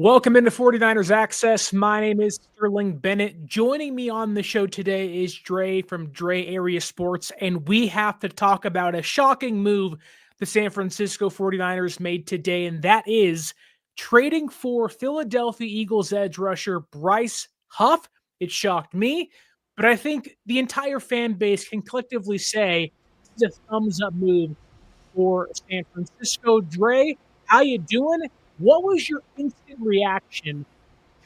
Welcome into 49ers Access. My name is Sterling Bennett. Joining me on the show today is Dre from Dre Area Sports, and we have to talk about a shocking move the San Francisco 49ers made today, and that is trading for Philadelphia Eagles edge rusher Bryce Huff. It shocked me, but I think the entire fan base can collectively say this is a thumbs-up move for San Francisco. Dre, how you doing? What was your instant reaction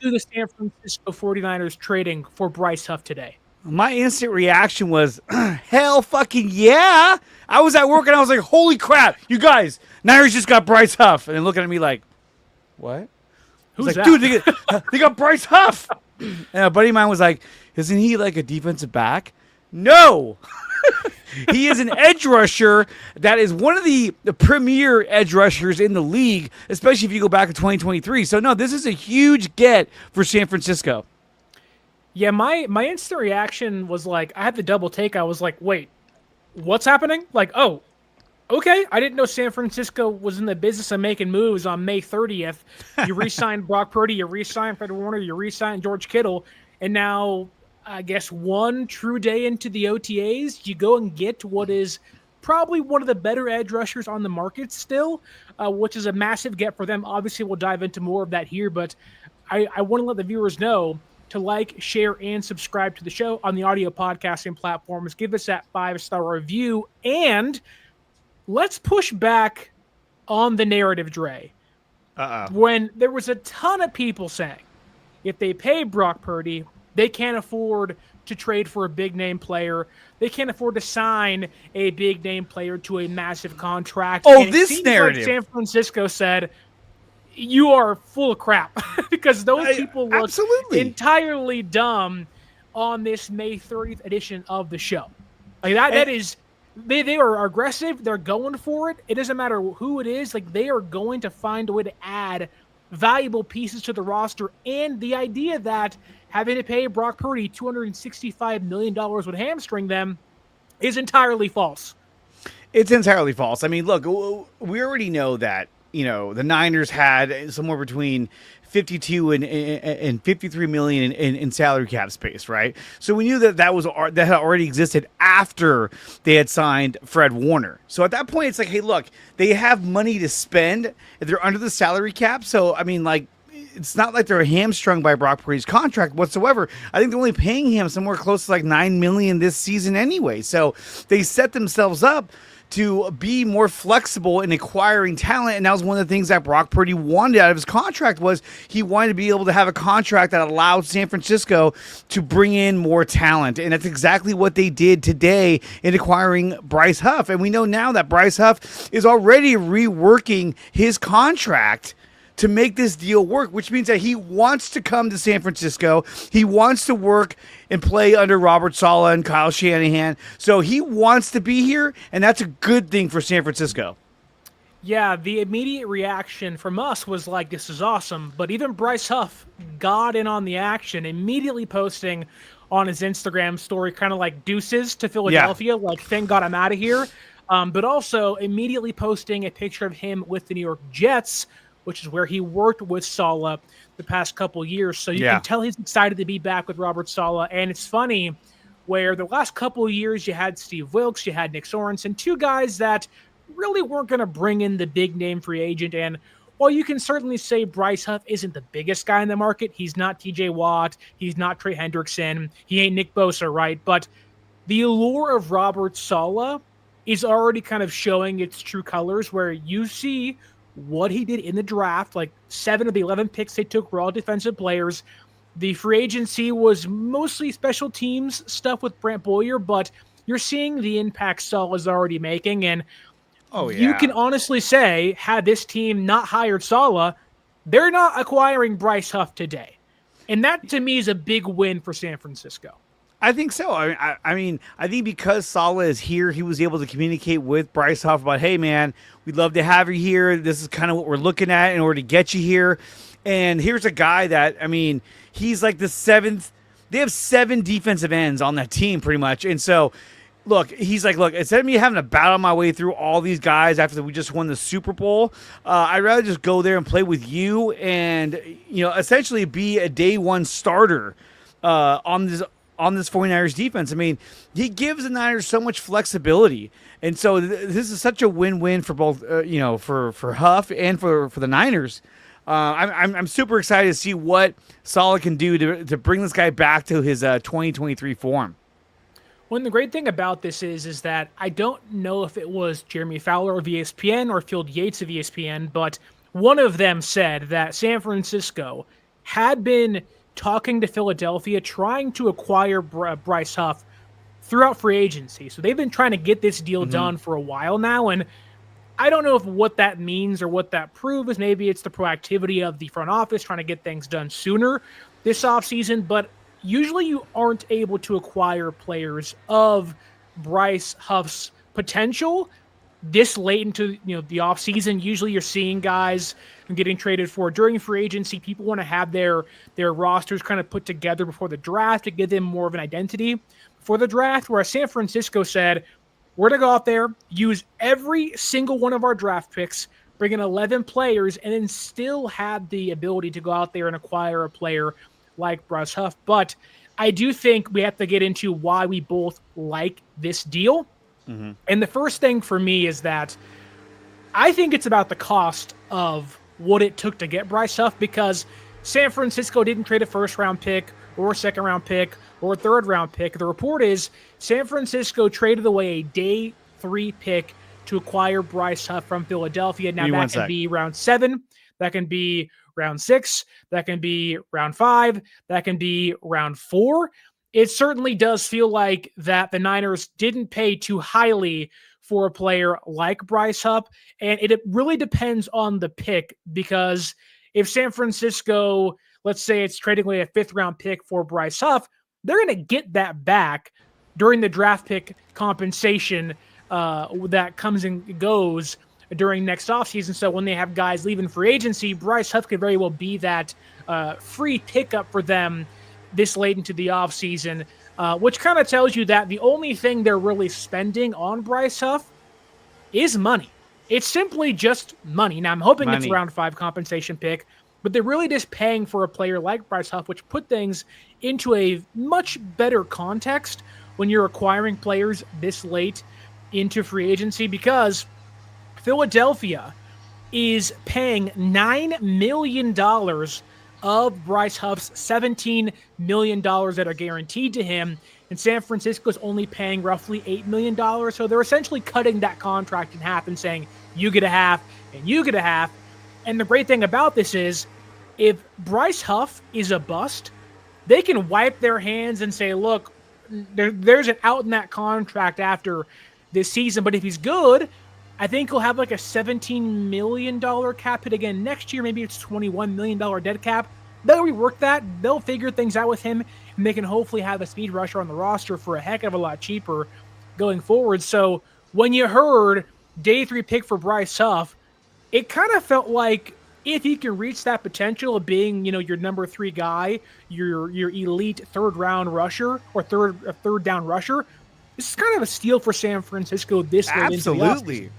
to the San Francisco 49ers trading for Bryce Huff today? My instant reaction was, hell fucking yeah. I was at work and I was like, holy crap, you guys, Niners just got Bryce Huff. And then looking at me like, what? Who's like, that? Dude, they got Bryce Huff. And a buddy of mine was like, isn't he like a defensive back? No. He is an edge rusher that is one of the premier edge rushers in the league, especially if you go back to 2023. So, no, this is a huge get for San Francisco. Yeah, my instant reaction was like, I had the double take. I was like, wait, what's happening? Like, oh, okay. I didn't know San Francisco was in the business of making moves on May 30th. You re-signed Brock Purdy, you re-signed Fred Warner, you re-signed George Kittle, and now I guess one true day into the OTAs, you go and get what is probably one of the better edge rushers on the market still, which is a massive get for them. Obviously, we'll dive into more of that here, but I want to let the viewers know to like, share, and subscribe to the show on the audio podcasting platforms. Give us that 5-star review, and let's push back on the narrative, Dre. When there was a ton of people saying, if they pay Brock Purdy, they can't afford to trade for a big-name player. They can't afford to sign a big-name player to a massive contract. Oh, and this narrative. Like San Francisco said, you are full of crap because those people look entirely dumb on this May 30th edition of the show. Like that is they are aggressive. They're going for it. It doesn't matter who it is. Like they are going to find a way to add valuable pieces to the roster, and the idea that having to pay Brock Purdy $265 million would hamstring them is entirely false. It's entirely false. I mean, look, we already know that, you know, the Niners had somewhere between 52 and 53 million in salary cap space, right? So we knew that that had already existed after they had signed Fred Warner. So at that point, it's like, hey, look, they have money to spend. They're under the salary cap. So, I mean, like, it's not like they're hamstrung by Brock Purdy's contract whatsoever. I think they're only paying him somewhere close to like $9 million this season anyway. So they set themselves up to be more flexible in acquiring talent, and that was one of the things that Brock Purdy wanted out of his contract was he wanted to be able to have a contract that allowed San Francisco to bring in more talent, and that's exactly what they did today in acquiring Bryce Huff. And we know now that Bryce Huff is already reworking his contract to make this deal work, which means that he wants to come to San Francisco. He wants to work and play under Robert Saleh and Kyle Shanahan. So he wants to be here, and that's a good thing for San Francisco. Yeah, the immediate reaction from us was like, this is awesome. But even Bryce Huff got in on the action, immediately posting on his Instagram story kind of like deuces to Philadelphia, like thank God I'm out of here. But also immediately posting a picture of him with the New York Jets, which is where he worked with Saleh the past couple years. So you can tell he's excited to be back with Robert Saleh. And it's funny where the last couple of years you had Steve Wilks, you had Nick Sorensen, two guys that really weren't going to bring in the big name free agent. And while you can certainly say Bryce Huff isn't the biggest guy in the market, he's not TJ Watt, he's not Trey Hendrickson, he ain't Nick Bosa, right? But the allure of Robert Saleh is already kind of showing its true colors, where you see what he did in the draft. Like 7 of the 11 picks they took were all defensive players. The free agency was mostly special teams stuff with Brant Boyer, but you're seeing the impact Saleh is already making. And you can honestly say, had this team not hired Saleh, they're not acquiring Bryce Huff today. And that, to me, is a big win for San Francisco. I think so. I mean, I think because Saleh is here, he was able to communicate with Bryce Huff about, hey, man, we'd love to have you here. This is kind of what we're looking at in order to get you here. And here's a guy that, I mean, he's like the 7th. They have 7 defensive ends on that team pretty much. And so look, he's like, look, instead of me having to battle my way through all these guys after we just won the Super Bowl, I'd rather just go there and play with you and, essentially be a day one starter on this 49ers defense. I mean, he gives the Niners so much flexibility. And so this is such a win-win for both, for Huff and for the Niners. I'm super excited to see what Saleh can do to bring this guy back to his 2023 form. Well, the great thing about this is that I don't know if it was Jeremy Fowler of ESPN or Field Yates of ESPN, but one of them said that San Francisco had been talking to Philadelphia, trying to acquire Bryce Huff throughout free agency. So they've been trying to get this deal done for a while now, and I don't know if what that means or what that proves. Maybe it's the proactivity of the front office trying to get things done sooner this offseason, but usually you aren't able to acquire players of Bryce Huff's potential this late into the offseason. Usually you're seeing guys getting traded for during free agency. People want to have their rosters kind of put together before the draft to give them more of an identity for the draft, whereas San Francisco said, we're going to go out there, use every single one of our draft picks, bring in 11 players, and then still have the ability to go out there and acquire a player like Bryce Huff. But I do think we have to get into why we both like this deal. And the first thing for me is that I think it's about the cost of what it took to get Bryce Huff, because San Francisco didn't trade a first-round pick or a second-round pick or a third-round pick. The report is San Francisco traded away a day 3 pick to acquire Bryce Huff from Philadelphia. Now, that can be round 7. That can be round 6. That can be round 5. That can be round 4. It certainly does feel like that the Niners didn't pay too highly for a player like Bryce Huff. And it really depends on the pick, because if San Francisco, let's say it's trading away a 5th-round pick for Bryce Huff, they're going to get that back during the draft pick compensation that comes and goes during next offseason. So when they have guys leaving free agency, Bryce Huff could very well be that free pickup for them this late into the offseason, which kind of tells you that the only thing they're really spending on Bryce Huff is money. It's simply just money. Now, I'm hoping it's a round 5 compensation pick, but they're really just paying for a player like Bryce Huff, which put things into a much better context when you're acquiring players this late into free agency, because Philadelphia is paying $9 million of Bryce Huff's $17 million that are guaranteed to him, and San Francisco is only paying roughly $8 million. So they're essentially cutting that contract in half and saying, you get a half and you get a half. And the great thing about this is, if Bryce Huff is a bust, they can wipe their hands and say, look, there's an out in that contract after this season. But if he's good, I think he'll have like a $17 million cap hit again next year. Maybe it's $21 million dead cap. They'll rework that. They'll figure things out with him, and they can hopefully have a speed rusher on the roster for a heck of a lot cheaper going forward. So when you heard day 3 pick for Bryce Huff, it kind of felt like if he can reach that potential of being, your number 3 guy, your elite 3rd round rusher or third down rusher, this is kind of a steal for San Francisco this late into the offseason.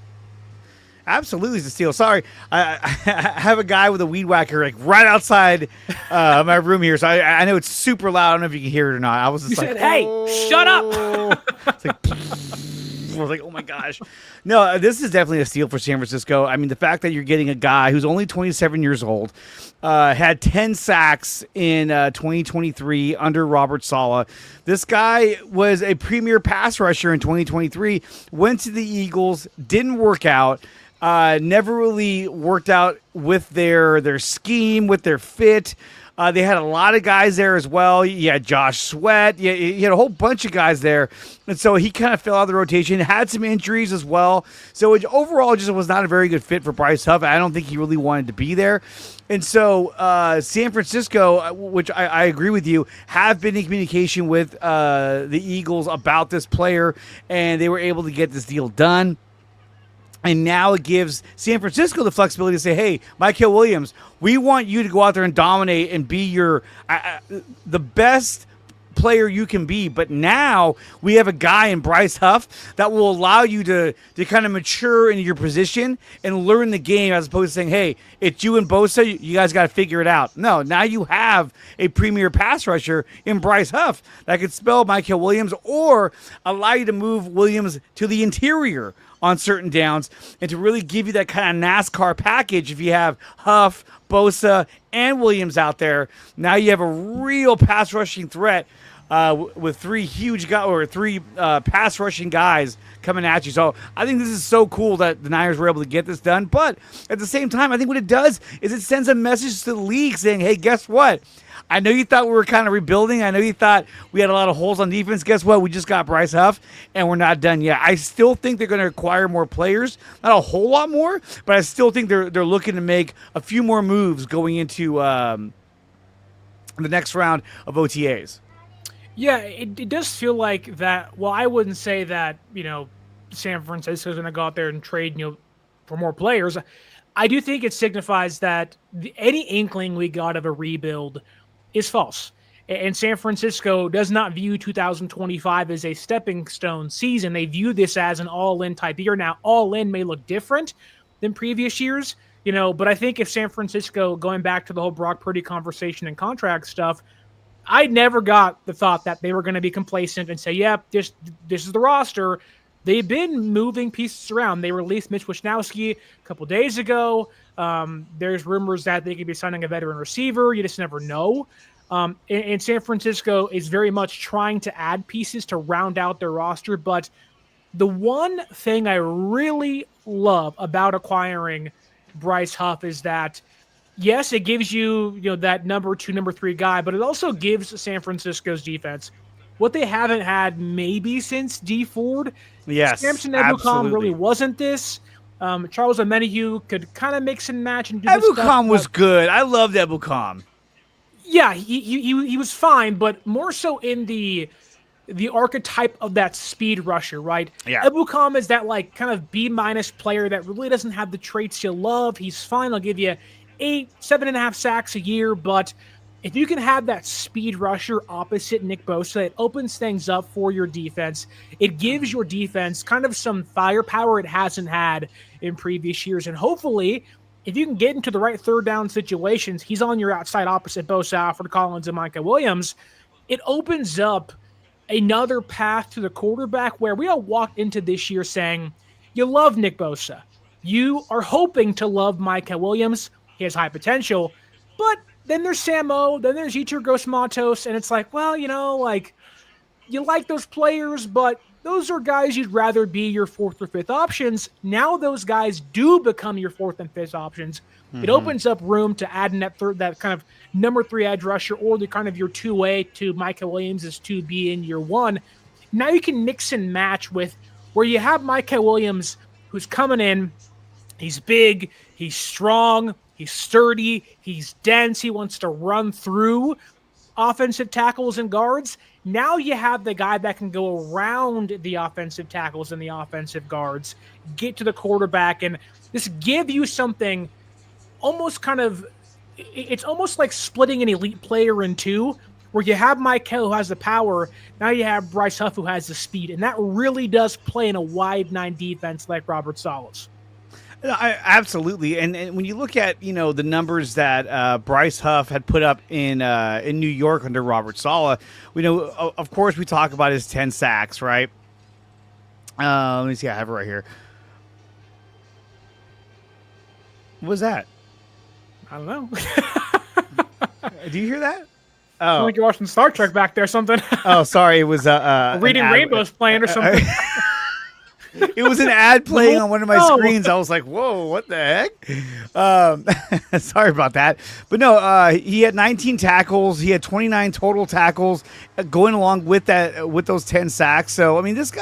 Absolutely, it's a steal. Sorry, I have a guy with a weed whacker like right outside my room here, so I know it's super loud. I don't know if you can hear it or not. I was just said, "Hey, shut up!" It's like, I was like, "Oh my gosh!" No, this is definitely a steal for San Francisco. I mean, the fact that you're getting a guy who's only 27 years old, had 10 sacks in 2023 under Robert Saleh. This guy was a premier pass rusher in 2023. Went to the Eagles, didn't work out. Never really worked out with their scheme, with their fit. They had a lot of guys there as well. You had Josh Sweat. You had a whole bunch of guys there. And so he kind of fell out of the rotation, had some injuries as well. So it overall just was not a very good fit for Bryce Huff. I don't think he really wanted to be there. And so San Francisco, which I agree with you, have been in communication with the Eagles about this player, and they were able to get this deal done. And now it gives San Francisco the flexibility to say, hey, Mykel Williams, we want you to go out there and dominate and be the best player you can be. But now we have a guy in Bryce Huff that will allow you to kind of mature into your position and learn the game, as opposed to saying, hey, it's you and Bosa, you guys got to figure it out. No, now you have a premier pass rusher in Bryce Huff that could spell Michael Williams or allow you to move Williams to the interior on certain downs and to really give you that kind of NASCAR package. If you have Huff, Bosa, and Williams out there, now you have a real pass rushing threat with three pass rushing guys coming at you. So I think this is so cool that the Niners were able to get this done. But at the same time, I think what it does is it sends a message to the league saying, hey, guess what? I know you thought we were kind of rebuilding. I know you thought we had a lot of holes on defense. Guess what? We just got Bryce Huff, and we're not done yet. I still think they're going to acquire more players. Not a whole lot more, but I still think they're looking to make a few more moves going into the next round of OTAs. Yeah, it does feel like that. Well, I wouldn't say that, San Francisco's going to go out there and trade, for more players. I do think it signifies that any inkling we got of a rebuild is false. And San Francisco does not view 2025 as a stepping stone season. They view this as an all-in type year. Now, all-in may look different than previous years, but I think if San Francisco, going back to the whole Brock Purdy conversation and contract stuff, I never got the thought that they were going to be complacent and say, yep, this is the roster. They've been moving pieces around. They released Mitch Wishnowsky a couple days ago. There's rumors that they could be signing a veteran receiver. You just never know. And San Francisco is very much trying to add pieces to round out their roster. But the one thing I really love about acquiring Bryce Huff is that, yes, it gives you, that number 2, number 3 guy, but it also gives San Francisco's defense what they haven't had maybe since D Ford. Yes, Samson Ebukam really wasn't this. Charles Omenihu could kind of mix and match and do this stuff. Ebukam was good. I loved Ebukam. Yeah, he was fine, but more so in the archetype of that speed rusher, right? Yeah. Ebukam is that kind of B- player that really doesn't have the traits you love. He's fine. I'll give you 7.5 sacks a year, but if you can have that speed rusher opposite Nick Bosa, it opens things up for your defense. It gives your defense kind of some firepower it hasn't had in previous years. And hopefully, if you can get into the right third down situations, he's on your outside opposite Bosa, Alfred Collins, and Micah Williams. It opens up another path to the quarterback where we all walked into this year saying, you love Nick Bosa. You are hoping to love Micah Williams. He has high potential. But then there's Sam O, then there's Yetur Gross-Matos, and it's like, well, you like those players, but those are guys you'd rather be your 4th or 5th options. Now those guys do become your 4th and 5th options. Mm-hmm. It opens up room to add in that kind of number 3 edge rusher or the kind of your 2A to Micah Williams' 2B in year 1. Now you can mix and match with where you have Micah Williams who's coming in. He's big, he's strong, he's sturdy, he's dense, he wants to run through offensive tackles and guards. Now you have the guy that can go around the offensive tackles and the offensive guards, get to the quarterback, and just give you something almost it's almost like splitting an elite player in two, where you have Michael who has the power, now you have Bryce Huff who has the speed, and that really does play in a wide 9 defense like Robert Saleh's. Absolutely, and when you look at the numbers that Bryce Huff had put up in New York under Robert Saleh, we know of course we talk about his 10 sacks, right? Let me see, I have it right here. What was that? I don't know. Do you hear that? I think you're watching Star Trek back there or something. Oh, sorry, it was Reading Rainbow's playing or something. It was an ad playing on one of my screens. I was like, whoa, what the heck? Sorry about that. But no, he had 19 tackles. He had 29 total tackles going along with that, with those 10 sacks. So, I mean, this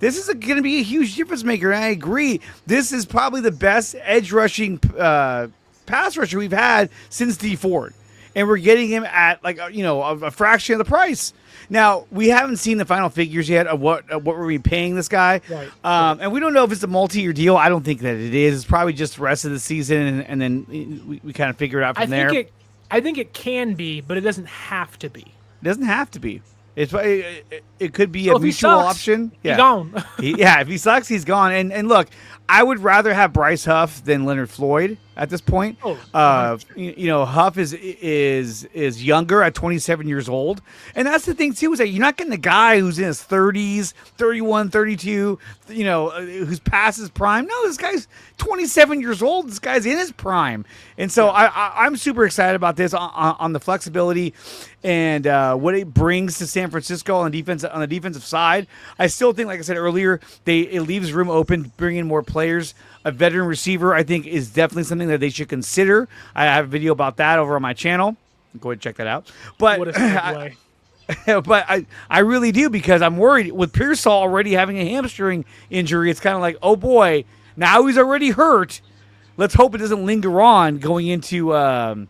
is going to be a huge difference maker. And I agree. This is probably the best edge rushing pass rusher we've had since D Ford. And we're getting him at a fraction of the price. Now, we haven't seen the final figures yet of what we're be paying this guy. Right. And we don't know if it's a multi-year deal. I don't think that it is. It's probably just the rest of the season, and then we kind of figure it out from there. I think it can be, but it doesn't have to be. It doesn't have to be. It could be So a if he mutual sucks, option. he's gone. If he sucks, he's gone. And look, I would rather have Bryce Huff than Leonard Floyd at this point. Oh, 100%. Huff is younger at 27 years old, and that's the thing too, is that you're not getting a guy who's in his 30s, 31, 32, who's past his prime. No, this guy's 27 years old. This guy's in his prime, and so I'm super excited about this on the flexibility and what it brings to San Francisco on the defensive side. I still think, like I said earlier, it leaves room open, bring in more players. A veteran receiver, I think, is definitely something that they should consider. I have a video about that over on my channel. Go ahead and check that out. But What a segue. but I really do, because I'm worried with Pearsall already having a hamstring injury. It's kind of like, oh boy, now he's already hurt. Let's hope it doesn't linger on going into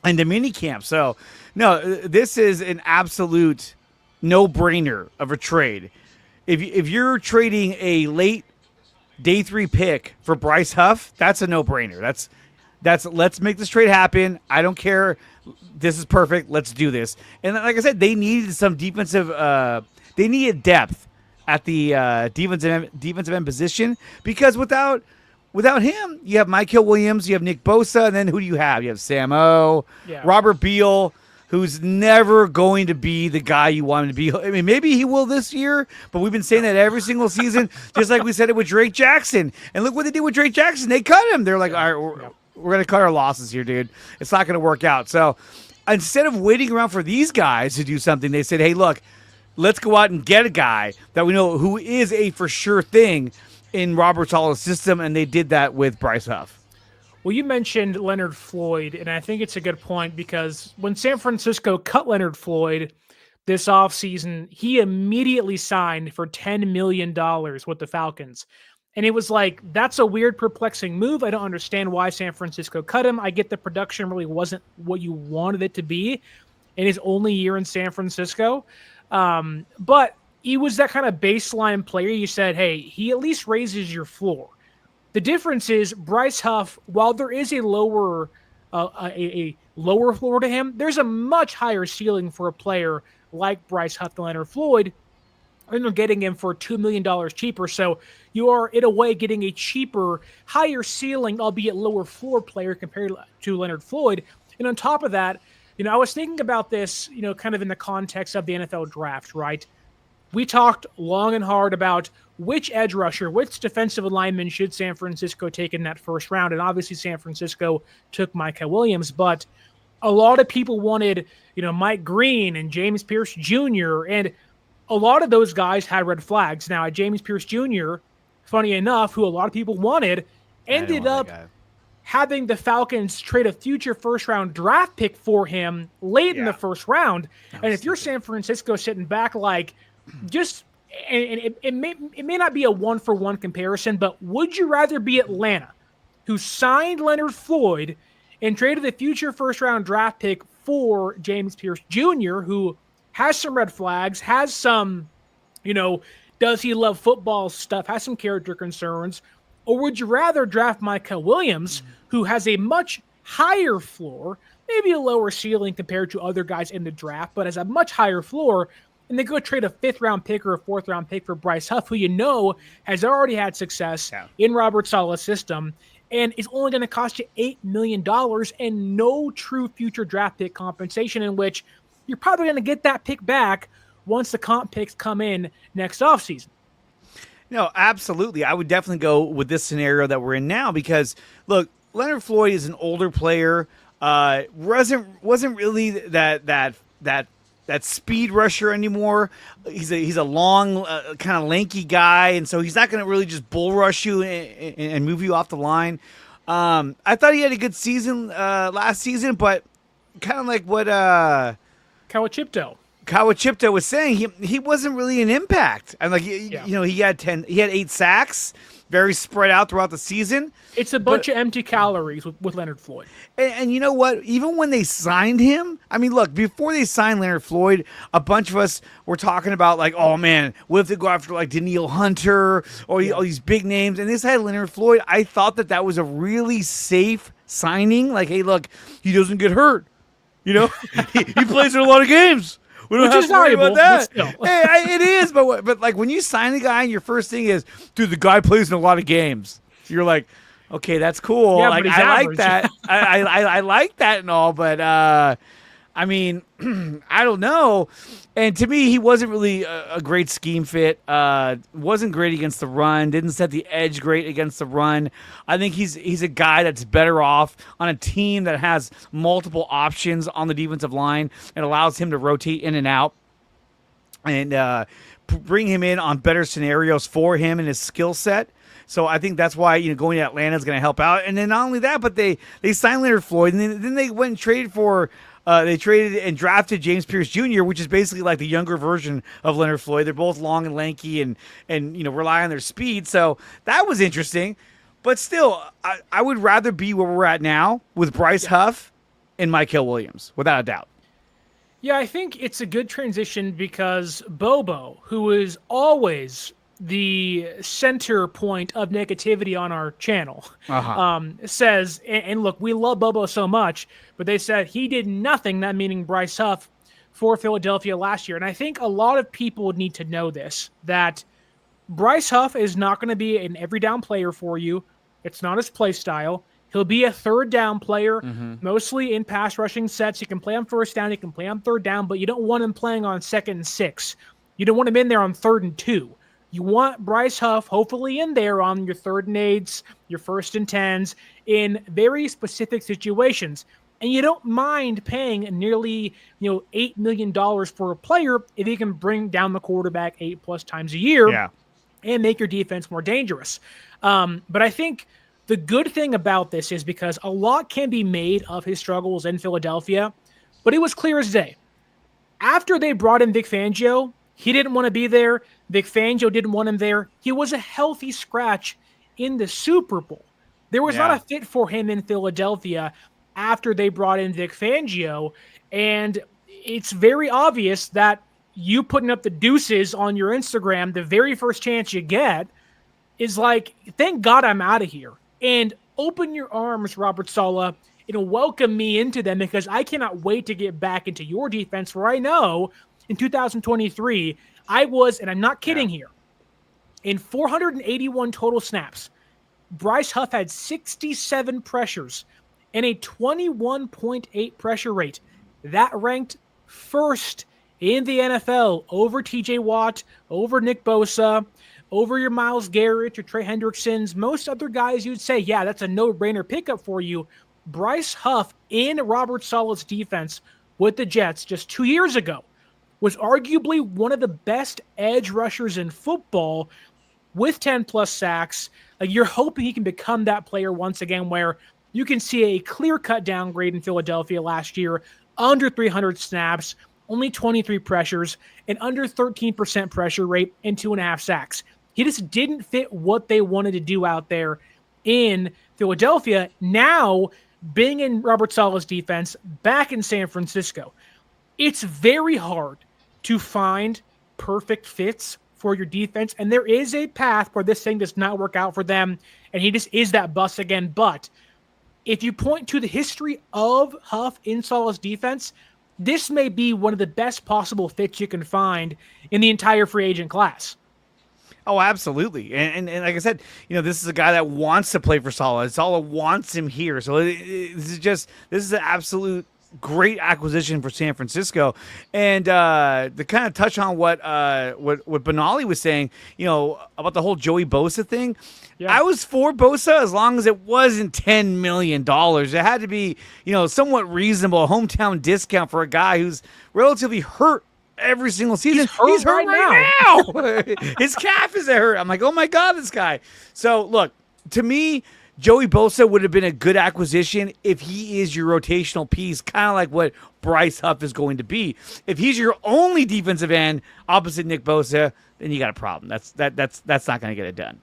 mini camp. So no, this is an absolute no-brainer of a trade. If you're trading a late day 3 pick for Bryce Huff, that's a no-brainer. That's let's make this trade happen. I don't care. This is perfect. Let's do this. And like I said, they needed some defensive. They needed depth at the defensive end position, because without him, you have Michael Williams, you have Nick Bosa, and then who do you have? You have Sam O, Robert Beal, who's never going to be the guy you want him to be. I mean, maybe he will this year, but we've been saying that every single season, just like we said it with Drake Jackson. And look what they did with Drake Jackson. They cut him. They're like, all right, we're going to cut our losses here, dude. It's not going to work out. So instead of waiting around for these guys to do something, they said, hey, look, let's go out and get a guy that we know who is a for sure thing in Robert Saleh's system, and they did that with Bryce Huff. Well, you mentioned Leonard Floyd, and I think it's a good point, because when San Francisco cut Leonard Floyd this offseason, he immediately signed for $10 million with the Falcons. And it was like, that's a weird, perplexing move. I don't understand why San Francisco cut him. I get the production really wasn't what you wanted it to be in his only year in San Francisco. But he was that kind of baseline player. You said, hey, he at least raises your floor. The difference is Bryce Huff, while there is a lower floor to him, there's a much higher ceiling for a player like Bryce Huff than Leonard Floyd, and they're getting him for $2 million cheaper. So you are, in a way, getting a cheaper, higher ceiling, albeit lower floor player compared to Leonard Floyd. And on top of that, I was thinking about this, kind of in the context of the NFL draft, right? We talked long and hard about which edge rusher, which defensive lineman should San Francisco take in that first round. And obviously San Francisco took Micah Williams, but a lot of people wanted, Mike Green and James Pierce Jr. And a lot of those guys had red flags. Now, James Pierce Jr., funny enough, who a lot of people wanted, ended up having the Falcons trade a future first-round draft pick for him late in the first round. And if you're San Francisco sitting back like, it may not be a one-for-one comparison, but would you rather be Atlanta, who signed Leonard Floyd and traded the future first-round draft pick for James Pierce Jr., who has some red flags, has some, does he love football stuff, has some character concerns, or would you rather draft Micah Williams, who has a much higher floor, maybe a lower ceiling compared to other guys in the draft, but has a much higher floor, and they go trade a 5th-round pick or a 4th-round pick for Bryce Huff, who has already had success in Robert Saleh's system, and is only going to cost you $8 million and no true future draft pick compensation, in which you're probably going to get that pick back once the comp picks come in next offseason. No, absolutely. I would definitely go with this scenario that we're in now, because, look, Leonard Floyd is an older player. Wasn't really that speed rusher anymore. He's a long, kind of lanky guy, and so he's not going to really just bull rush you and move you off the line. I thought he had a good season last season, but kind of like what Kawachipto was saying, he wasn't really an impact. And he had 8 sacks, very spread out throughout the season. It's a bunch of empty calories with Leonard Floyd. And you know what? Even when they signed him, I mean, look, before they signed Leonard Floyd, a bunch of us were talking about, like, oh, man, what if they go after, like, Danielle Hunter or all these big names? And this had Leonard Floyd. I thought that was a really safe signing. Like, hey, look, he doesn't get hurt. He plays in a lot of games. We don't Which have is to worry about valuable, that. but still. Hey, it is, but like when you sign a guy and your first thing is, dude, the guy plays in a lot of games. You're like, okay, that's cool. Yeah, Like but he's I like average. that. I like that and all, but I mean, I don't know. And to me, he wasn't really a great scheme fit. Wasn't great against the run. Didn't set the edge great against the run. I think he's a guy that's better off on a team that has multiple options on the defensive line and allows him to rotate in and out and bring him in on better scenarios for him and his skill set. So I think that's why going to Atlanta is going to help out. And then not only that, but they signed Leonard Floyd, and then they went and traded for. They traded and drafted James Pierce Jr., which is basically like the younger version of Leonard Floyd. They're both long and lanky and rely on their speed. So that was interesting. But still, I would rather be where we're at now with Bryce Huff and Mykel Williams, without a doubt. Yeah, I think it's a good transition because Bobo, who is always the center point of negativity on our channel, says, and look, we love Bobo so much, but they said he did nothing, that meaning Bryce Huff, for Philadelphia last year. And I think a lot of people need to know this, that Bryce Huff is not going to be an every down player for you. It's not his play style. He'll be a third down player, mostly in pass rushing sets. He can play on first down. He can play on third down, but you don't want him playing on 2nd and 6. You don't want him in there on 3rd and 2. You want Bryce Huff hopefully in there on your 3rd and 8s, your 1st and 10s in very specific situations. And you don't mind paying nearly $8 million for a player if he can bring down the quarterback 8+ times a year and make your defense more dangerous. But I think the good thing about this is because a lot can be made of his struggles in Philadelphia, but it was clear as day. After they brought in Vic Fangio, he didn't want to be there. Vic Fangio didn't want him there. He was a healthy scratch in the Super Bowl. There was not a fit for him in Philadelphia after they brought in Vic Fangio, and it's very obvious that you putting up the deuces on your Instagram the very first chance you get is like, thank God I'm out of here. And open your arms, Robert Saleh, and welcome me into them because I cannot wait to get back into your defense where I know in 2023 I was, and I'm not kidding here, in 481 total snaps, Bryce Huff had 67 pressures and a 21.8 pressure rate. That ranked first in the NFL over TJ Watt, over Nick Bosa, over your Myles Garrett or Trey Hendricksons. Most other guys you'd say, yeah, that's a no-brainer pickup for you. Bryce Huff in Robert Saleh's defense with the Jets just 2 years ago was arguably one of the best edge rushers in football with 10+ sacks. You're hoping he can become that player once again where you can see a clear-cut downgrade in Philadelphia last year, under 300 snaps, only 23 pressures, and under 13% pressure rate and 2.5 sacks. He just didn't fit what they wanted to do out there in Philadelphia. Now, being in Robert Saleh's defense, back in San Francisco, it's very hard to find perfect fits for your defense, and there is a path where this thing does not work out for them, and he just is that bust again. But if you point to the history of Huff in Saleh's defense, this may be one of the best possible fits you can find in the entire free agent class. Oh, absolutely. And like I said, this is a guy that wants to play for Saleh. Saleh wants him here. So this is an absolute great acquisition for San Francisco. And to kind of touch on what Benali was saying, about the whole Joey Bosa thing, I was for Bosa as long as it wasn't $10 million. It had to be, somewhat reasonable, a hometown discount for a guy who's relatively hurt every single season. He's hurt right now. His calf is hurt. I'm like, oh my God, this guy. So look, to me, Joey Bosa would have been a good acquisition if he is your rotational piece, kind of like what Bryce Huff is going to be. If he's your only defensive end opposite Nick Bosa, then you got a problem. That's not going to get it done.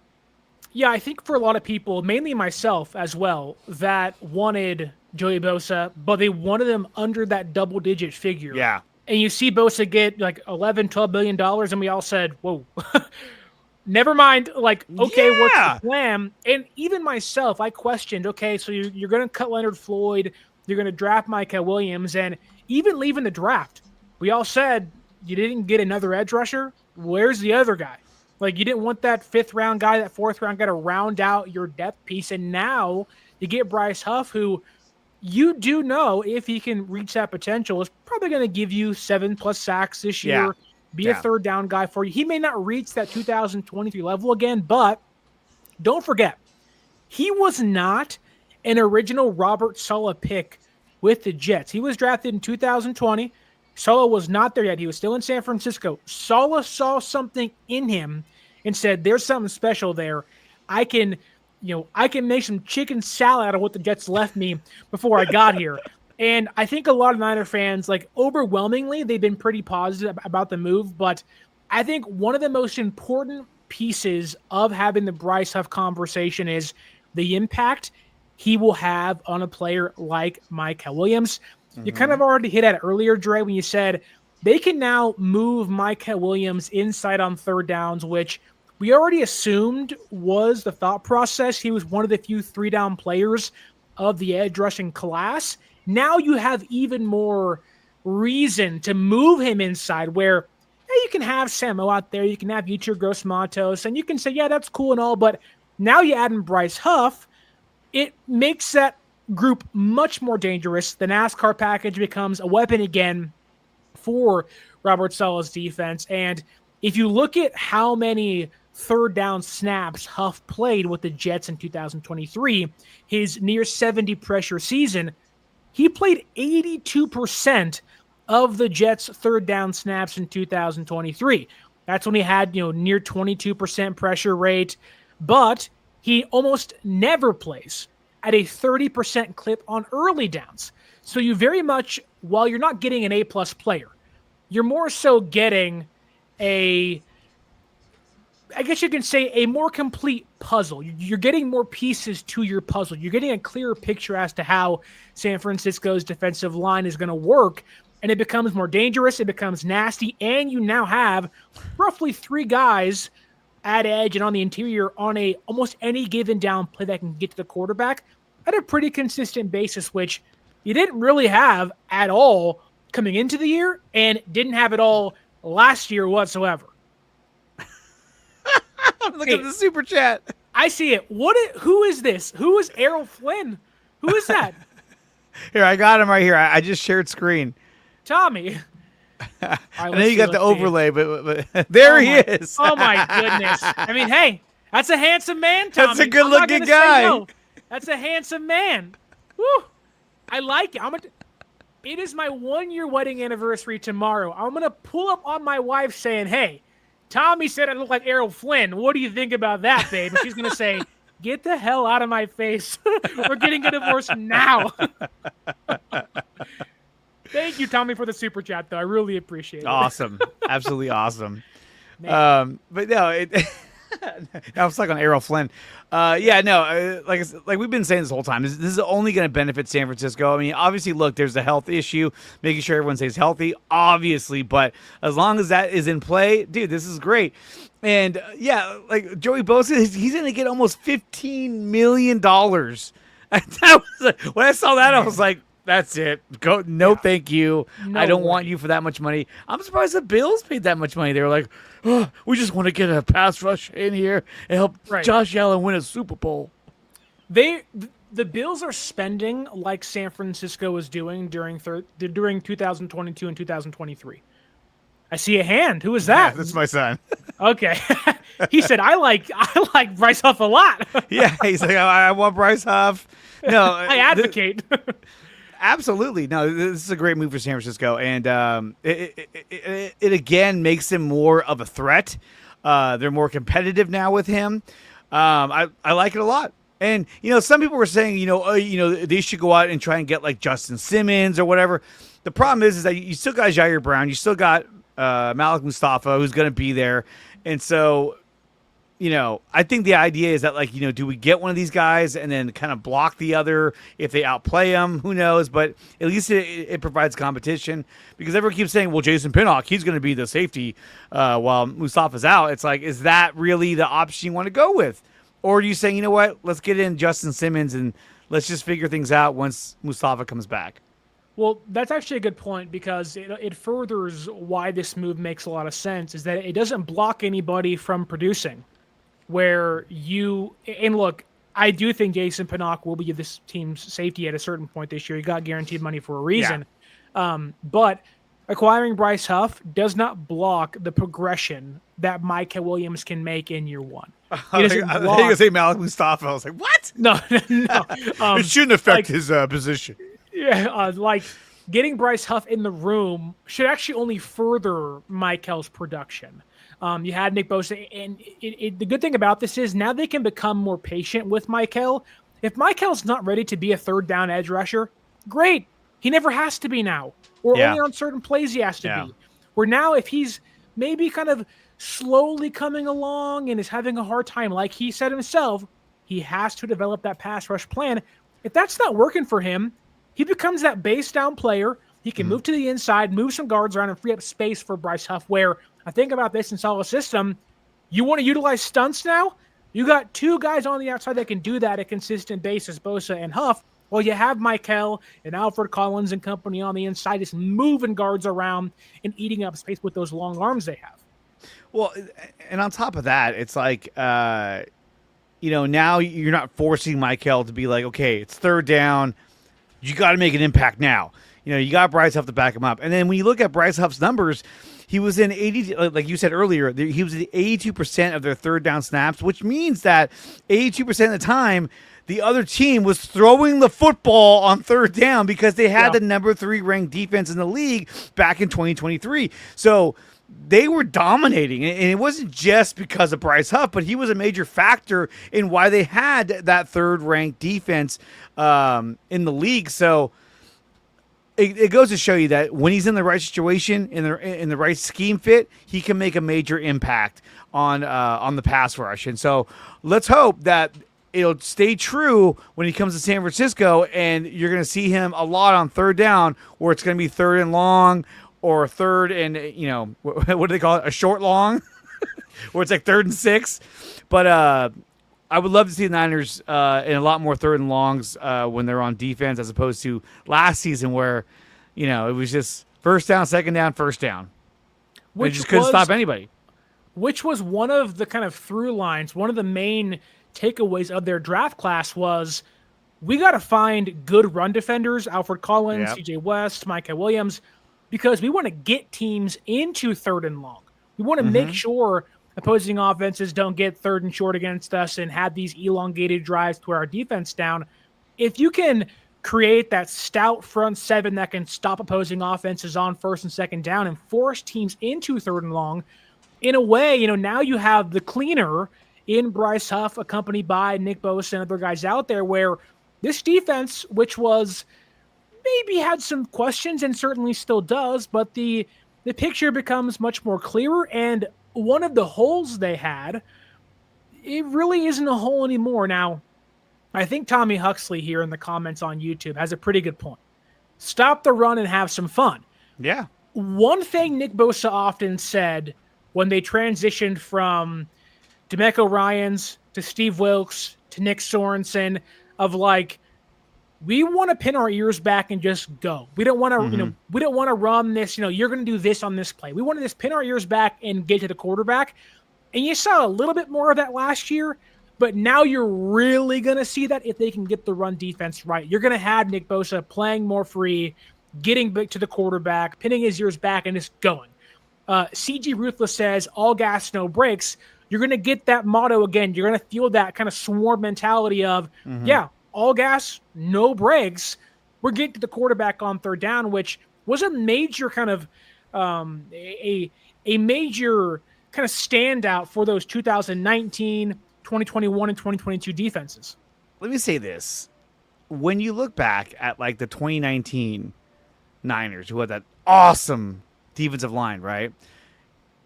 Yeah, I think for a lot of people, mainly myself as well, that wanted Joey Bosa, but they wanted him under that double-digit figure. Yeah. And you see Bosa get like $11, $12 billion, and we all said, whoa. Never mind, what's the plan? And even myself, I questioned, okay, so you're going to cut Leonard Floyd, you're going to draft Mykel Williams, and even leaving the draft, we all said you didn't get another edge rusher. Where's the other guy? Like, you didn't want that 5th round guy, that 4th round guy to round out your depth piece. And now you get Bryce Huff, who you do know, if he can reach that potential, is probably going to give you 7+ sacks this year, be a 3rd down guy for you. He may not reach that 2023 level again, but don't forget, he was not an original Robert Saleh pick with the Jets. He was drafted in 2020. Saleh was not there yet. He was still in San Francisco. Saleh saw something in him and said, there's something special there. I can make some chicken salad out of what the Jets left me before I got here. And I think a lot of Niner fans, like, overwhelmingly, they've been pretty positive about the move. But I think one of the most important pieces of having the Bryce Huff conversation is the impact he will have on a player like Micah Williams. You kind of already hit at it earlier, Dre, when you said they can now move Micah Williams inside on 3rd downs, which we already assumed was the thought process. He was one of the few 3-down players of the edge rushing class. Now you have even more reason to move him inside, where you can have Samo out there, you can have Yetur Gross-Matos, and you can say, yeah, that's cool and all, but now you add in Bryce Huff, it makes that group much more dangerous. The NASCAR package becomes a weapon again for Robert Saleh's defense. And if you look at how many 3rd down snaps Huff played with the Jets in 2023, his near 70 pressure season, he played 82% of the Jets' 3rd down snaps in 2023. That's when he had, near 22% pressure rate, but he almost never plays at a 30% clip on early downs. So you very much, while you're not getting an A-plus player, you're more so getting I guess you can say, a more complete puzzle. You're getting more pieces to your puzzle. You're getting a clearer picture as to how San Francisco's defensive line is going to work, and it becomes more dangerous, it becomes nasty, and you now have roughly 3 guys at edge and on the interior on almost any given down play that can get to the quarterback at a pretty consistent basis, which you didn't really have at all coming into the year and didn't have it all last year whatsoever. Look at the super chat. I see it. Who is this? Who is Errol Flynn? Who is that? Here, I got him right here. I just shared screen. Tommy. Right, I know you got the overlay, but there he is. Oh, my goodness. I mean, hey, that's a handsome man, Tommy. That's a good-looking guy. No. That's a handsome man. Woo. I like it. It is my 1-year wedding anniversary tomorrow. I'm going to pull up on my wife saying, hey, Tommy said I look like Errol Flynn. What do you think about that, babe? And she's going to say, get the hell out of my face. We're getting a divorce now. Thank you, Tommy, for the super chat, though. I really appreciate it. Awesome. Absolutely awesome. But no, I was stuck on Errol Flynn. Like we've been saying this whole time, this is only going to benefit San Francisco. I mean, obviously, look, there's a health issue, making sure everyone stays healthy, obviously. But as long as that is in play, dude, this is great. And like Joey Bosa, he's going to get almost $15 million. When I saw that, I was like, that's it. Go. No, thank you. I don't want you for that much money. I'm surprised the Bills paid that much money. They were like, oh, we just want to get a pass rush in here and help Josh Allen win a Super Bowl. The Bills are spending like San Francisco was doing during 2022 and 2023. I see a hand. Who is that? Yeah, that's my son. Okay. He said, I like Bryce Huff a lot. Yeah, he's like, I want Bryce Huff. No, I advocate. Absolutely. No, this is a great move for San Francisco, and it again makes them more of a threat. They're more competitive now with him. I like it a lot. And some people were saying, they should go out and try and get like Justin Simmons or whatever. The problem is that you still got Jair Brown, you still got Malik Mustafa, who's going to be there, and so. I think the idea is that, like, do we get one of these guys and then kind of block the other if they outplay them? Who knows? But at least it provides competition, because everyone keeps saying, well, Jason Pinnock, he's going to be the safety while Mustafa's out. It's like, is that really the option you want to go with? Or are you saying, you know what, let's get in Justin Simmons and let's just figure things out once Mustafa comes back? Well, that's actually a good point because it furthers why this move makes a lot of sense is that it doesn't block anybody from producing. Where you and look, I do think Jason Pinnock will be this team's safety at a certain point this year. He got guaranteed money for a reason. But acquiring Bryce Huff does not block the progression that Micah Williams can make in year one. I think you're going to say Malik Mustafa. I was like, what? No. It shouldn't affect his position. Yeah, like getting Bryce Huff in the room should actually only further Michael's production. You had Nick Bosa, and the good thing about this is now they can become more patient with Michael. If Michael's not ready to be a third down edge rusher, great. He never has to be now, or only on certain plays he has to be. Where now if he's maybe kind of slowly coming along and is having a hard time, like he said himself, he has to develop that pass rush plan. If that's not working for him, he becomes that base down player. He can move to the inside, move some guards around, and free up space for Bryce Huff, where I think about this in Saleh's system. You want to utilize stunts now? You got two guys on the outside that can do that at a consistent basis, Bosa and Huff. Well, you have Michael and Alfred Collins and company on the inside just moving guards around and eating up space with those long arms they have. Well, and on top of that, it's like, now you're not forcing Michael to be like, okay, it's third down. You got to make an impact now. You got Bryce Huff to back him up. And then when you look at Bryce Huff's numbers, he was in 80, like you said earlier, he was at 82% of their third down snaps, which means that 82% of the time, the other team was throwing the football on third down because they had the number 3 ranked defense in the league back in 2023. So they were dominating, and it wasn't just because of Bryce Huff, but he was a major factor in why they had that third ranked defense in the league. So it goes to show you that when he's in the right situation, in the right scheme fit, he can make a major impact on the pass rush. And so let's hope that it'll stay true when he comes to San Francisco, and you're going to see him a lot on third down, where it's going to be third and long or third and, what do they call it? A short long, where it's like 3rd and 6. But I would love to see the Niners in a lot more third and longs when they're on defense, as opposed to last season where, it was just first down, second down, first down. Which just couldn't stop anybody. Which was one of the kind of through lines, one of the main takeaways of their draft class was we got to find good run defenders, Alfred Collins, CJ West, Micah Williams, because we want to get teams into third and long. We want to make sure opposing offenses don't get third and short against us and have these elongated drives to wear our defense down. If you can create that stout front seven that can stop opposing offenses on first and second down and force teams into third and long, in a way, now you have the cleaner in Bryce Huff, accompanied by Nick Bosa and other guys out there, where this defense, which was maybe had some questions and certainly still does, but the picture becomes much more clearer. And one of the holes they had, it really isn't a hole anymore. Now, I think Tommy Huxley here in the comments on YouTube has a pretty good point. Stop the run and have some fun. Yeah. One thing Nick Bosa often said when they transitioned from DeMeco Ryans to Steve Wilkes to Nick Sorensen of like, we want to pin our ears back and just go. We don't want to, we don't want to run this, you're going to do this on this play. We want to just pin our ears back and get to the quarterback. And you saw a little bit more of that last year, but now you're really going to see that if they can get the run defense right. You're going to have Nick Bosa playing more free, getting back to the quarterback, pinning his ears back and just going. CG Ruthless says, all gas, no brakes. You're going to get that motto again. You're going to feel that kind of swarm mentality of, all gas, no brakes. We're getting to the quarterback on third down, which was a major kind of a major kind of standout for those 2019, 2021, and 2022 defenses. Let me say this. When you look back at like the 2019 Niners, who had that awesome defensive line, right?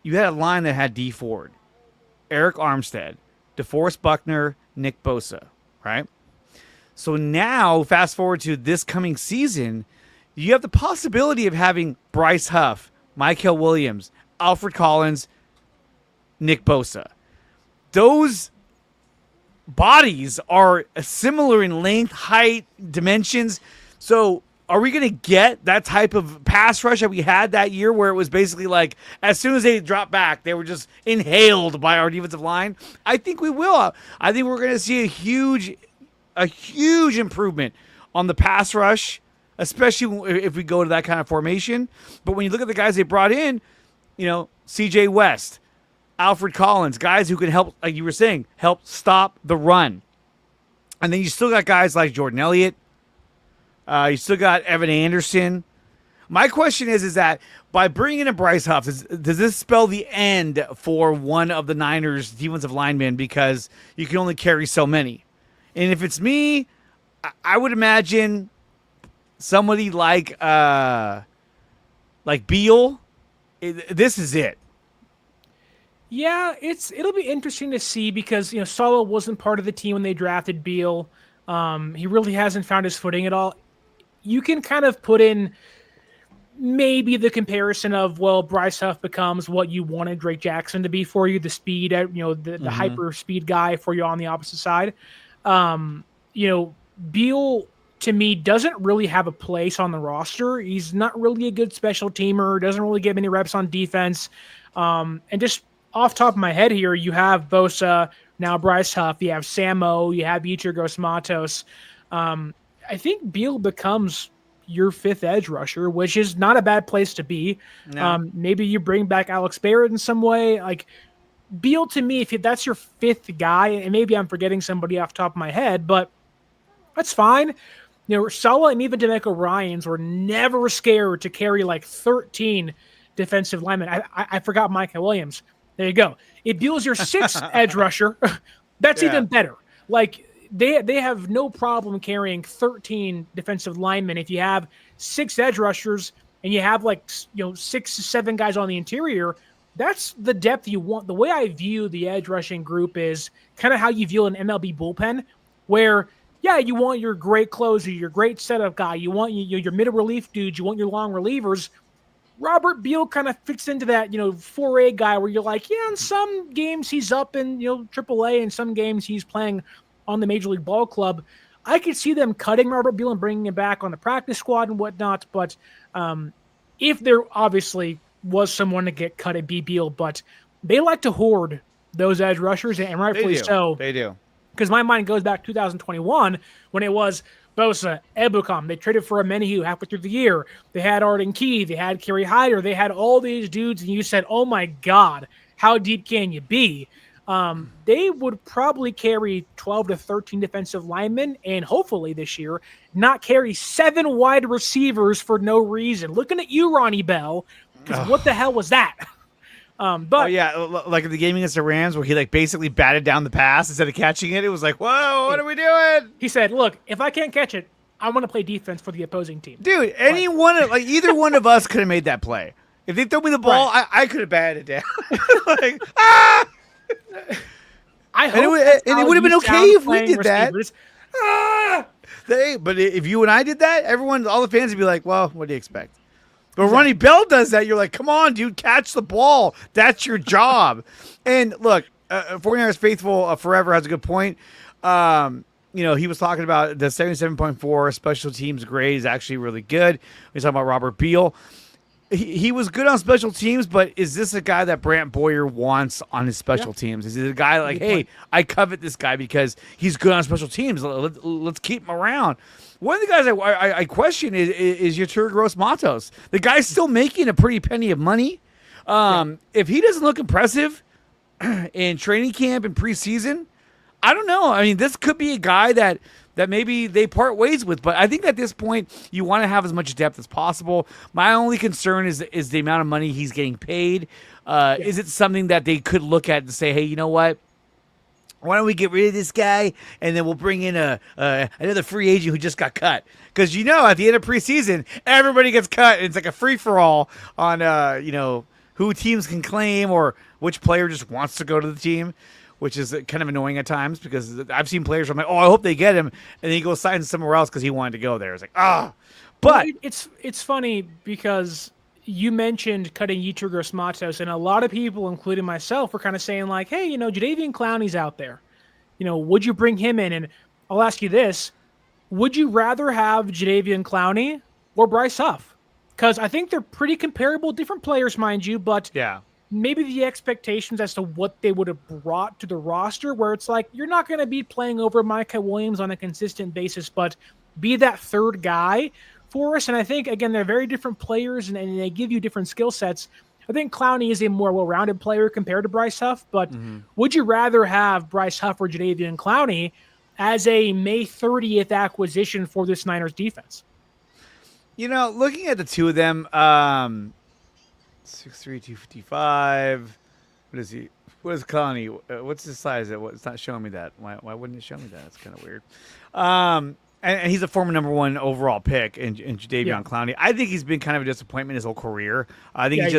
You had a line that had D Ford, Eric Armstead, DeForest Buckner, Nick Bosa, right? So now, fast forward to this coming season, you have the possibility of having Bryce Huff, Micah Williams, Alfred Collins, Nick Bosa. Those bodies are similar in length, height, dimensions. So Are we going to get that type of pass rush that we had that year where it was basically like as soon as they dropped back, they were just inhaled by our defensive line? I think we will. I think we're going to see a huge improvement on the pass rush, especially if we go to that kind of formation. But when you look at the guys they brought in, CJ West, Alfred Collins, guys who can help, like you were saying, help stop the run. And then you still got guys like Jordan Elliott. You still got Evan Anderson. My question is that by bringing in a Bryce Huff, does this spell the end for one of the Niners' defensive linemen because you can only carry so many? And if it's me, I would imagine somebody like Beal. This is it. Yeah, it'll be interesting to see because Sala wasn't part of the team when they drafted Beal. He really hasn't found his footing at all. You can kind of put in maybe the comparison of, Bryce Huff becomes what you wanted Drake Jackson to be for you, the speed, the hyper speed guy for you on the opposite side. Beal to me doesn't really have a place on the roster. He's not really a good special teamer, doesn't really get many reps on defense. And just off top of my head here, you have Bosa, now Bryce Huff, you have Samo, you have Yetur Gross-Matos. I think Beal becomes your fifth edge rusher, which is not a bad place to be. No. Maybe you bring back Alex Barrett in some way. Like Beal to me, if that's your fifth guy, and maybe I'm forgetting somebody off the top of my head, but that's fine. Sala and even DeMeco Ryans were never scared to carry like 13 defensive linemen. I forgot Micah Williams. There you go. If Beal's your sixth edge rusher, that's even better. Like they have no problem carrying 13 defensive linemen. If you have 6 edge rushers and you have 6 to 7 guys on the interior, that's the depth you want. The way I view the edge rushing group is kind of how you view an MLB bullpen, where you want your great closer, your great setup guy, you want your middle relief dudes, you want your long relievers. Robert Beal kind of fits into that, 4A guy where you're like, in some games he's up in, AAA, and some games he's playing on the Major League Ball Club. I could see them cutting Robert Beal and bringing him back on the practice squad and whatnot. But if there obviously was someone to get cut, it'd be Beal. But they like to hoard those edge rushers, and rightfully so. They do. Because my mind goes back to 2021 when it was Bosa, Ebukam. They traded for Amenhu halfway through the year. They had Arden Key. They had Kerry Hyder. They had all these dudes, and you said, oh, my God, how deep can you be? They would probably carry 12 to 13 defensive linemen, and hopefully this year not carry 7 wide receivers for no reason. Looking at you, Ronnie Bell, because what the hell was that? Like in the game against the Rams where he basically batted down the pass instead of catching it. It was like, whoa, what are we doing? He said, look, if I can't catch it, I want to play defense for the opposing team. Dude, either one of us could have made that play. If they threw me the ball, I could have batted it down. I hope it would have been okay if we did that. But if you and I did that, all the fans would be like, well, what do you expect? But Ronnie Bell does that. You're like, come on, dude, catch the ball. That's your job. And look, 49ers Faithful Forever has a good point. He was talking about the 77.4 special teams grade is actually really good. He's talking about Robert Beal. He was good on special teams, but is this a guy that Brant Boyer wants on his special teams? Is it a guy like, hey, I covet this guy because he's good on special teams. Let's keep him around. One of the guys I question is Yetur Gross-Matos. The guy's still making a pretty penny of money. If he doesn't look impressive in training camp and preseason, I don't know. I mean, this could be a guy that maybe they part ways with. But I think at this point, you want to have as much depth as possible. My only concern is the amount of money he's getting paid. Is it something that they could look at and say, hey, you know what? Why don't we get rid of this guy and then we'll bring in another free agent who just got cut? Because at the end of preseason, everybody gets cut. And it's like a free-for-all on who teams can claim or which player just wants to go to the team, which is kind of annoying at times because I've seen players where I'm like, oh, I hope they get him, and then he goes sign somewhere else because he wanted to go there. It's like, But it's funny because you mentioned cutting Yetur Gross-Matos, and a lot of people, including myself, were kind of saying like, hey, Jadeveon Clowney's out there. Would you bring him in? And I'll ask you this. Would you rather have Jadeveon Clowney or Bryce Huff. Because I think they're pretty comparable, different players, mind you, but Yeah. maybe the expectations as to what they would have brought to the roster, where it's like, you're not going to be playing over Micah Williams on a consistent basis, but be that third guy for us. And I think, again, they're very different players and they give you different skill sets. I think Clowney is a more well-rounded player compared to Bryce Huff, but would you rather have Bryce Huff or Jadeveon Clowney as a May 30th acquisition for this Niners defense? You know, looking at the two of them, 6'3", 255. What is he? What is Clowney? What's his size? It's not showing me that. Why wouldn't it show me that? It's kind of weird. And he's a former number 1 overall pick in Jadeveon Clowney. I think he's been kind of a disappointment his whole career. I think he's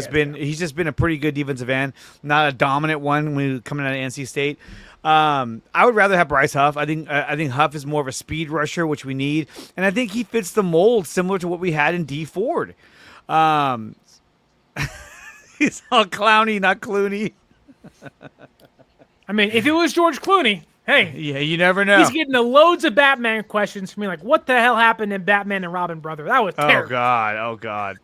just been a pretty good defensive end, not a dominant one when coming out of NC State. I would rather have Bryce Huff. I think Huff is more of a speed rusher, which we need, and I think he fits the mold similar to what we had in D Ford. He's all Clowney, not Clooney. I mean, if it was George Clooney, hey, yeah, you never know. He's getting loads of Batman questions from me, like, what the hell happened in Batman and Robin, brother? That was terrible. Oh God.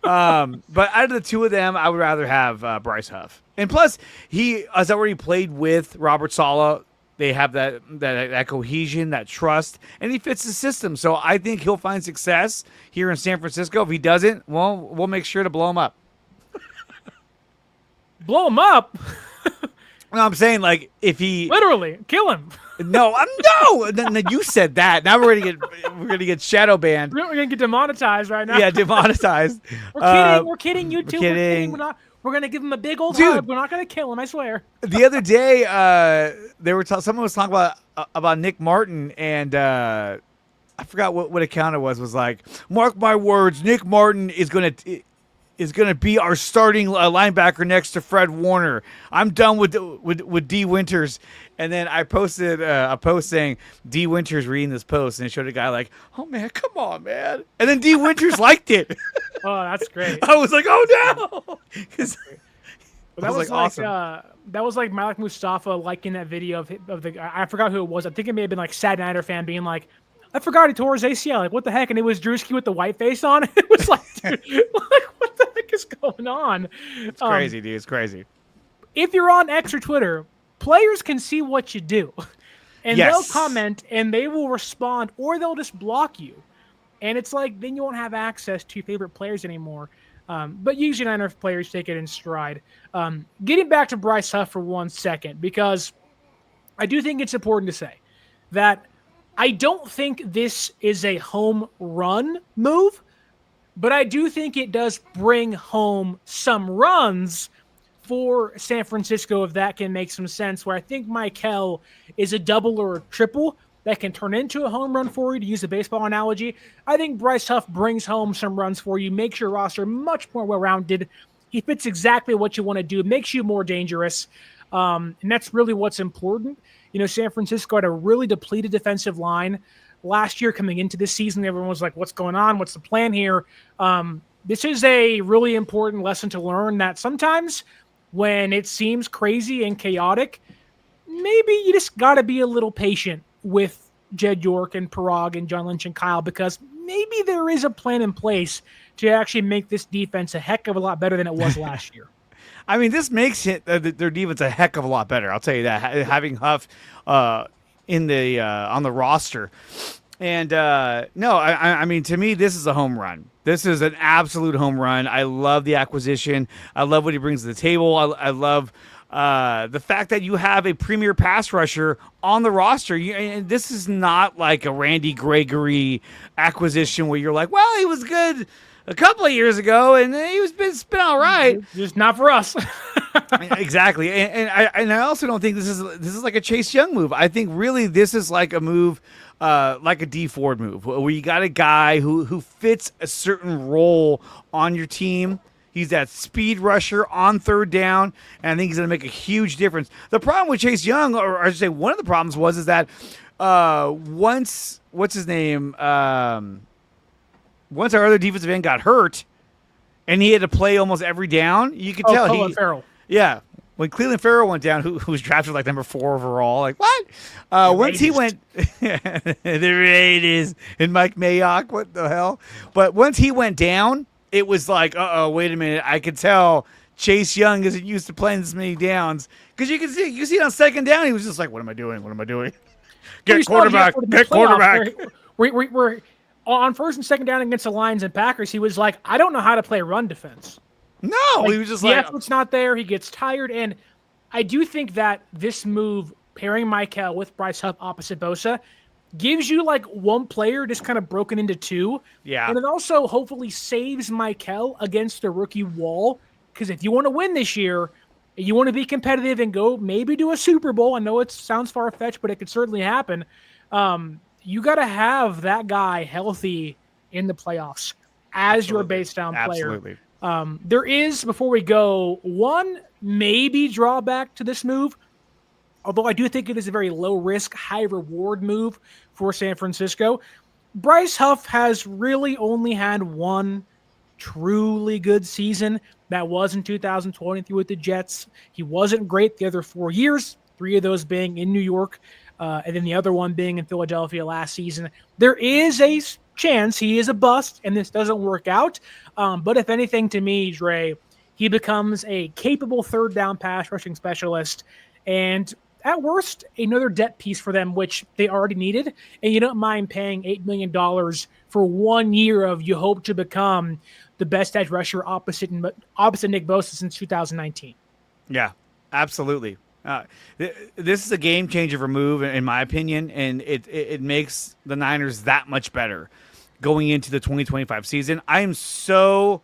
But out of the two of them, I would rather have Bryce Huff. And plus, he has already played with Robert Saleh. They have that cohesion, that trust, and he fits the system. So I think he'll find success here in San Francisco. If he doesn't, well, we'll make sure to blow him up. Blow him up? No, I'm saying, like, if he literally kill him. No. Then you said that. Now we're gonna get shadow banned. We're gonna get demonetized right now. Yeah, demonetized. We're kidding. We're kidding. You too. We're kidding. We're gonna give him a big old Dude, hug. We're not gonna kill him. I swear. The other day, someone was talking about Nick Martin, and I forgot what account it was. Was like, mark my words, Nick Martin is gonna be our starting linebacker next to Fred Warner. I'm done with D Winters. And then I posted a post saying D Winters reading this post, and it showed a guy like, "Oh man, come on, man!" And then D Winters liked it. Oh, that's great. I was like, "Oh no!" Because that was like awesome. That was like Malik Mustafa liking that video of the I forgot who it was. I think it may have been like Sad Niner fan being like, I forgot he tore his ACL. Like, what the heck? And it was Drewski with the white face on. It was like, dude, like, what the heck is going on? It's crazy, dude. It's crazy. If you're on X or Twitter, players can see what you do. And they'll comment, and they will respond, or they'll just block you. And it's like, then you won't have access to your favorite players anymore. But usually Niner players take it in stride. Getting back to Bryce Huff for 1 second, because I do think it's important to say that I don't think this is a home run move, but I do think it does bring home some runs for San Francisco, if that can make some sense, where I think Michael is a double or a triple that can turn into a home run for you, to use a baseball analogy. I think Bryce Huff brings home some runs for you, makes your roster much more well-rounded. He fits exactly what you want to do, makes you more dangerous, and that's really what's important. You know, San Francisco had a really depleted defensive line last year coming into this season. Everyone was like, what's going on? What's the plan here? This is a really important lesson to learn, that sometimes when it seems crazy and chaotic, maybe you just got to be a little patient with Jed York and Parag and John Lynch and Kyle, because maybe there is a plan in place to actually make this defense a heck of a lot better than it was last year. I mean, this makes their defense a heck of a lot better. I'll tell you that, having Huff in the on the roster. And no, I mean, to me, this is a home run. This is an absolute home run. I love the acquisition. I love what he brings to the table. I love the fact that you have a premier pass rusher on the roster. And this is not like a Randy Gregory acquisition where you're like, well, he was good a couple of years ago, and he's been all right. Just not for us. Exactly, and I also don't think this is like a Chase Young move. I think really this is like a move, like a D Ford move, where you got a guy who fits a certain role on your team. He's that speed rusher on third down, and I think he's going to make a huge difference. The problem with Chase Young, or I should say, one of the problems is that once what's his name. Once our other defensive end got hurt and he had to play almost every down, you could tell Colin Farrell. Yeah. when Cleveland Farrell went down, who was drafted like number 4 overall, like what? Once he went, the Raiders and Mike Mayock, what the hell? But once he went down, it was like, wait a minute. I could tell Chase Young isn't used to playing this many downs because you can see it on second down. He was just like, what am I doing? What am I doing? Get quarterback. Get quarterback. We're on first and second down against the Lions and Packers. He was like, I don't know how to play run defense. No, he was just like, the effort's not there. He gets tired. And I do think that this move, pairing Michael with Bryce Huff opposite Bosa, gives you like one player just kind of broken into two. Yeah. And it also hopefully saves Michael against the rookie wall. Because if you want to win this year, you want to be competitive and go maybe do a Super Bowl. I know it sounds far-fetched, but it could certainly happen. You got to have that guy healthy in the playoffs as your base down player. Absolutely. There is, before we go, one maybe drawback to this move, although I do think it is a very low-risk, high-reward move for San Francisco. Bryce Huff has really only had one truly good season. That was in 2023 with the Jets. He wasn't great the other 4 years, 3 of those being in New York, and then the other one being in Philadelphia last season. There is a chance he is a bust and this doesn't work out. But if anything, to me, Dre, he becomes a capable third down pass rushing specialist and at worst, another depth piece for them, which they already needed. And you don't mind paying $8 million for 1 year of you hope to become the best edge rusher opposite Nick Bosa since 2019. Yeah, absolutely. This is a game changer for move, in my opinion, and it makes the Niners that much better going into the 2025 season. I am so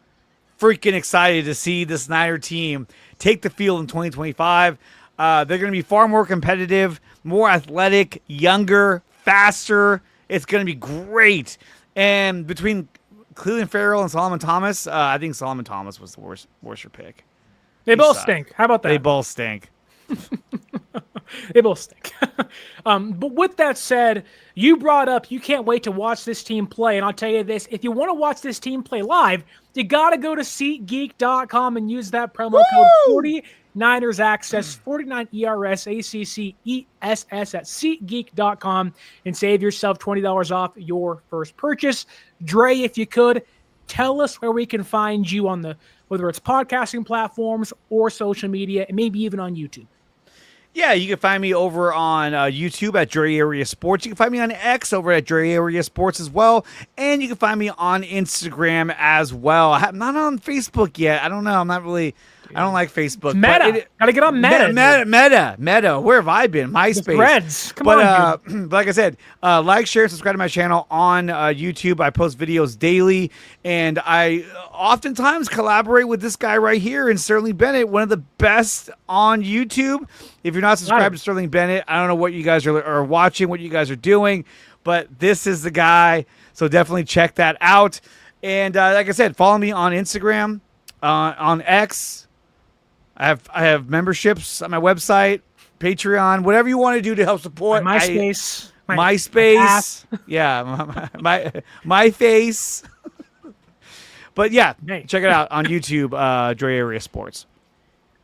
freaking excited to see this Niner team take the field in 2025. They're going to be far more competitive, more athletic, younger, faster. It's going to be great. And between Cleveland Farrell and Solomon Thomas, I think Solomon Thomas was the worst pick. They both stink. How about that? They both stink. They both stink. But with that said, you brought up you can't wait to watch this team play. And I'll tell you this, if you want to watch this team play live, you got to go to SeatGeek.com and use that promo code 49ers Access, 49 ERS ACC ESS at SeatGeek.com and save yourself $20 off your first purchase. Dre, if you could, tell us where we can find you on whether it's podcasting platforms or social media, and maybe even on YouTube. Yeah, you can find me over on YouTube at Dre Area Sports. You can find me on X over at Dre Area Sports as well. And you can find me on Instagram as well. I'm not on Facebook yet. I don't know. I don't like Facebook. Meta. Gotta get on Meta. Meta. Where have I been? MySpace. Threads. Come on, dude. Like I said, like, share, subscribe to my channel on YouTube. I post videos daily, and I oftentimes collaborate with this guy right here, and Sterling Bennett, one of the best on YouTube. If you're not subscribed to Sterling Bennett, I don't know what you guys are watching, what you guys are doing, but this is the guy, so definitely check that out. And like I said, follow me on Instagram, on X. I have memberships on my website, Patreon, whatever you want to do to help support. MySpace. MySpace. My face. But yeah, check it out on YouTube, Dre Area Sports.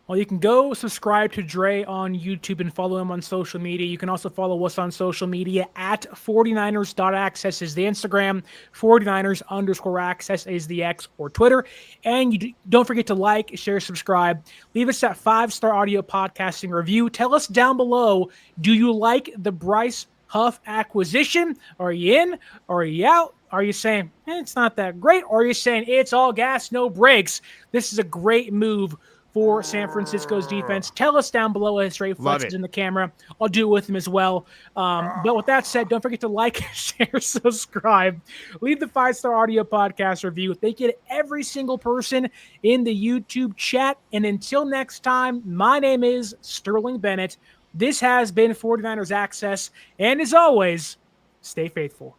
Well, you can go subscribe to Dre on YouTube and follow him on social media. You can also follow us on social media at 49ers.access is the Instagram, 49ers_access is the X or Twitter. And you don't forget to like, share, subscribe. Leave us that 5-star audio podcasting review. Tell us down below, do you like the Bryce Huff acquisition? Are you in? Are you out? Are you saying it's not that great? Or are you saying it's all gas, no brakes? This is a great move for San Francisco's defense. Tell us down below as Dre flexes in the camera. I'll do it with him as well. But with that said, don't forget to like, share, subscribe. Leave the 5-star audio podcast review. Thank you to every single person in the YouTube chat. And until next time, my name is Sterling Bennett. This has been 49ers Access. And as always, stay faithful.